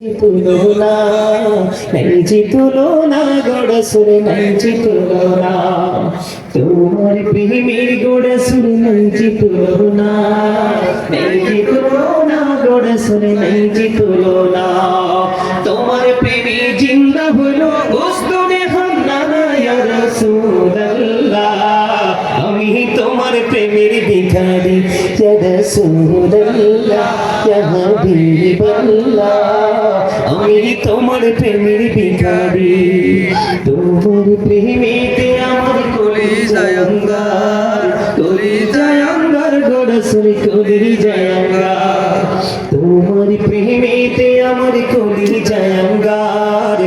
তুলনা নাই তুলনা গড় সুরে নাই তুলনা তোমার প্রেমের গড় সুরে নাই তুলনা নাই তুলনা গড় সুরে নাই তুলনা তোমার প্রেমে জিন্দা হলো উস্তুনে হান্না ইয়া রাসূলুল্লাহ আমি তোমার প্রেমের ভিখারি ইয়া রাসূলুল্লাহ ইয়া হাবিবাল্লাহ আমি তোমার প্রেমের ভিখারি তোমার প্রেমেতে আমার কলিজায় অঙ্গার গড় সুরে কলিজায় অঙ্গার তোমার প্রেমেতে আমার কলিজায় অঙ্গার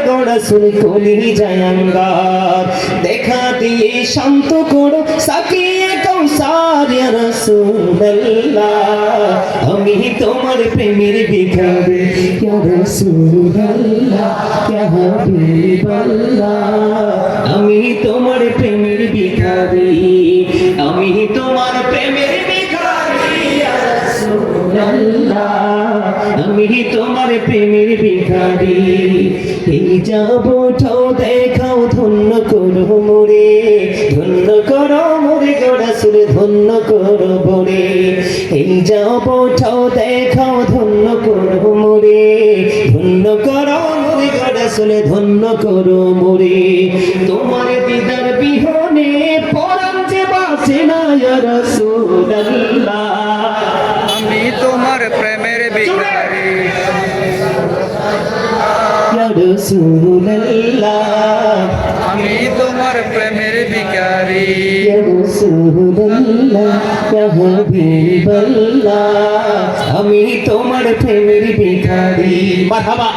গড় সুরে কলিজায় অঙ্গার দেখা দিয়ে শান্ত করো সাকিয়ে কৌসার ইয়া রাসূলুল্লাহ আমি তোমার প্রেমের ভিখারি ইয়া রাসূলুল্লাহ ইয়া হাবিবাল্লাহ আমি তোমার প্রেমের ভিখারি আমি তোমার প্রেমের ভিখারি ইয়া রাসূলুল্লাহ আমি তোমার প্রেমের ভিখারি এই যাব ঠাও দেখাও ধন্য করো মোরে গড়া সুরে ধন্য করো মোরে এই যাব ঠাও দেখাও ধন্য করো মোরে গড়া সুরে ধন্য করো মোরে তোমার দিদার বিহনে পরাণ যে বাসে না ইয়া রাসূলুল্লাহ আমি তোমার প্রেমের ভিখারি ইয়া রাসূলুল্লাহ আমি তোমার প্রেমের ভিখারি ইয়া রাসূলুল্লাহ ইয়া হাবিবাল্লাহ আমি তোমার প্রেমের ভিখারি মারহাবা।